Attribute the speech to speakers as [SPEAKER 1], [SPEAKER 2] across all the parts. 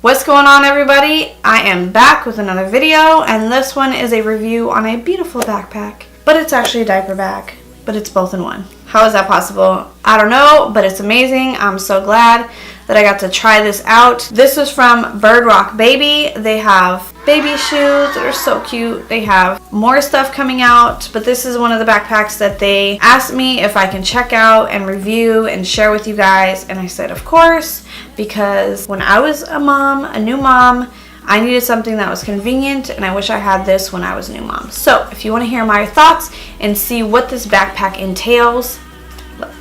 [SPEAKER 1] What's going on, everybody? I am back with another video, and this one is a review on a beautiful backpack. But it's actually a diaper bag, but it's both in one. How is that possible? I don't know, but it's amazing. I'm so glad that I got to try this out. This is from Bird Rock Baby. They have baby shoes that are so cute. They have more stuff coming out, but this is one of the backpacks that they asked me if I can check out and review and share with you guys, and I said of course, because when I was a new mom, I needed something that was convenient, and I wish I had this when I was a new mom. So if you want to hear my thoughts and see what this backpack entails,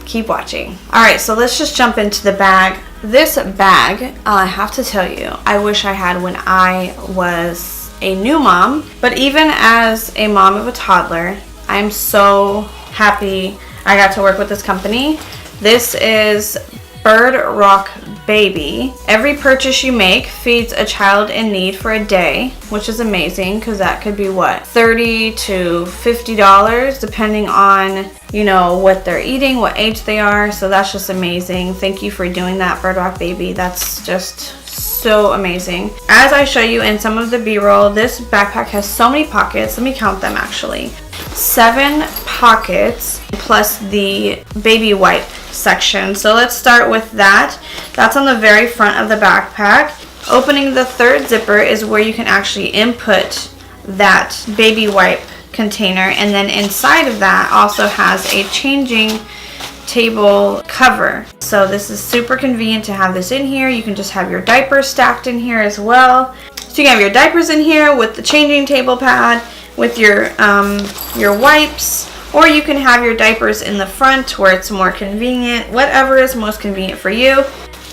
[SPEAKER 1] keep watching. Alright, so let's just jump into the bag. This bag, I have to tell you, I wish I had when I was a new mom. But even as a mom of a toddler, I'm so happy I got to work with this company. This is Bird Rock Baby. Every purchase you make feeds a child in need for a day, which is amazing because that could be what, $30 to $50 depending on, you know, what they're eating, what age they are. So that's just amazing. Thank you for doing that, Bird Rock Baby. That's just so amazing. As I show you in some of the b-roll, this backpack has so many pockets. Let me count them actually. 7 pockets plus the baby wipe section. So let's start with that. That's on the very front of the backpack. Opening the third zipper is where you can actually input that baby wipe container, and then inside of that also has a changing table cover. So this is super convenient to have this in here. You can just have your diapers stacked in here as well. So you can have your diapers in here with the changing table pad, with your wipes, or you can have your diapers in the front where it's more convenient, whatever is most convenient for you.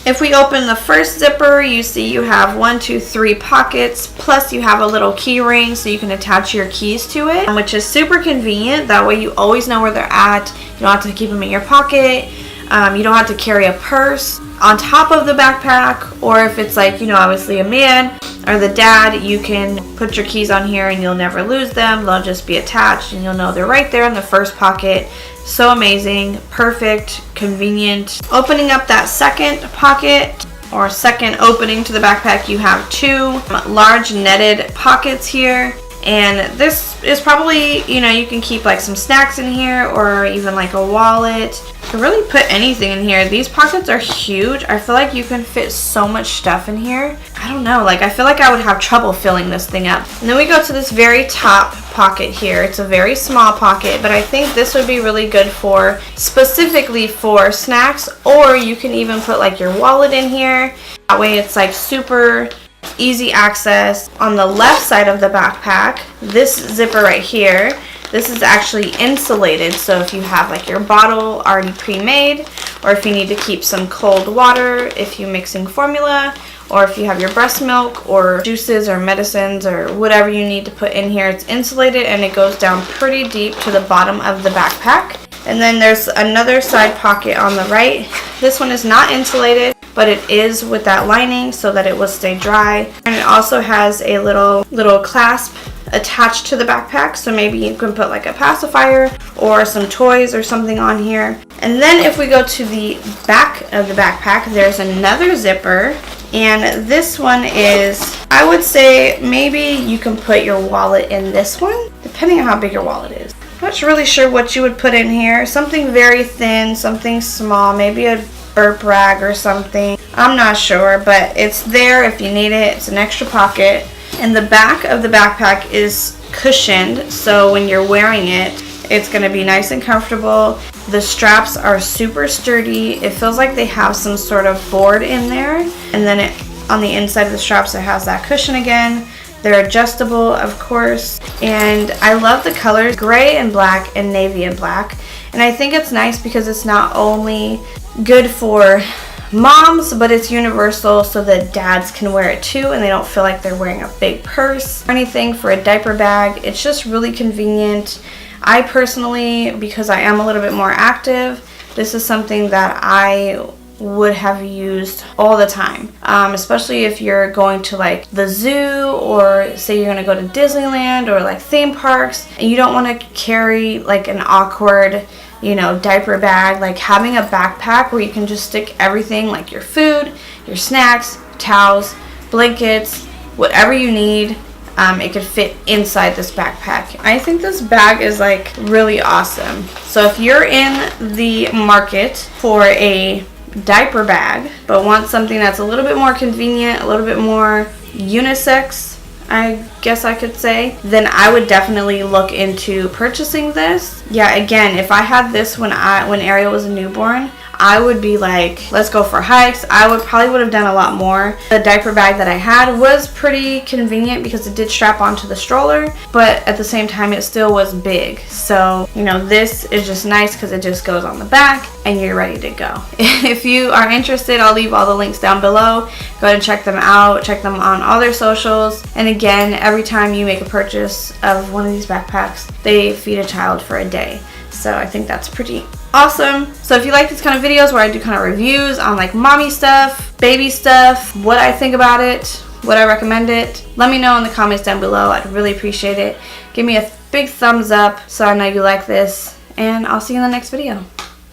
[SPEAKER 1] If we open the first zipper, you see you have 1, 2, 3 pockets, plus you have a little key ring so you can attach your keys to it, which is super convenient. That way you always know where they're at. You don't have to keep them in your pocket. You don't have to carry a purse on top of the backpack, or if it's like, you know, obviously a man or the dad, you can put your keys on here and you'll never lose them. They'll just be attached and you'll know they're right there in the first pocket. So amazing, perfect, convenient. Opening up that second pocket or second opening to the backpack, you have 2 large netted pockets here. And this is probably, you know, you can keep like some snacks in here or even like a wallet. You can really put anything in here. These pockets are huge. I feel like you can fit so much stuff in here. I don't know, like I feel like I would have trouble filling this thing up. And then we go to this very top pocket here. It's a very small pocket, but I think this would be really good for, specifically for snacks, or you can even put like your wallet in here. That way it's like super easy access. On the left side of the backpack, this zipper right here, this is actually insulated, so if you have like your bottle already pre-made, or if you need to keep some cold water, if you're mixing formula, or if you have your breast milk or juices or medicines or whatever you need to put in here, it's insulated and it goes down pretty deep to the bottom of the backpack. And then there's another side pocket on the right. This one is not insulated, but it is with that lining so that it will stay dry. And it also has a little clasp attached to the backpack, so maybe you can put like a pacifier or some toys or something on here. And then if we go to the back of the backpack, there's another zipper, and this one is, I would say maybe you can put your wallet in this one, depending on how big your wallet is. Not really sure what you would put in here. Something very thin, something small, maybe a burp rag or something. I'm not sure, but it's there if you need it. It's an extra pocket. And the back of the backpack is cushioned, so when you're wearing it, it's going to be nice and comfortable. The straps are super sturdy. It feels like they have some sort of board in there. And then on the inside of the straps, it has that cushion again. They're adjustable, of course. And I love the colors, gray and black and navy and black. And I think it's nice because it's not only good for moms, but it's universal, so that dads can wear it too and they don't feel like they're wearing a big purse or anything for a diaper bag. It's just really convenient. I personally, because I am a little bit more active, this is something that I would have used all the time, especially if you're going to like the zoo, or say you're going to go to Disneyland or like theme parks and you don't want to carry like an awkward, you know, diaper bag. Like having a backpack where you can just stick everything, like your food, your snacks, towels, blankets, whatever you need. It could fit inside this backpack. I think this bag is like really awesome. So if you're in the market for a diaper bag but want something that's a little bit more convenient, a little bit more unisex, I guess I could say, then I would definitely look into purchasing this. Yeah, again, if I had this when Ariel was a newborn, I would be like, let's go for hikes. I probably would have done a lot more. The diaper bag that I had was pretty convenient because it did strap onto the stroller, but at the same time it still was big. So, you know, this is just nice because it just goes on the back and you're ready to go. If you are interested, I'll leave all the links down below. Go ahead and check them out. Check them on all their socials. And again, every time you make a purchase of one of these backpacks, they feed a child for a day. So I think that's pretty awesome. So if you like these kind of videos where I do kind of reviews on like mommy stuff, baby stuff, what I think about it, would I recommend it, let me know in the comments down below. I'd really appreciate it. Give me a big thumbs up so I know you like this, and I'll see you in the next video.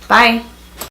[SPEAKER 1] Bye.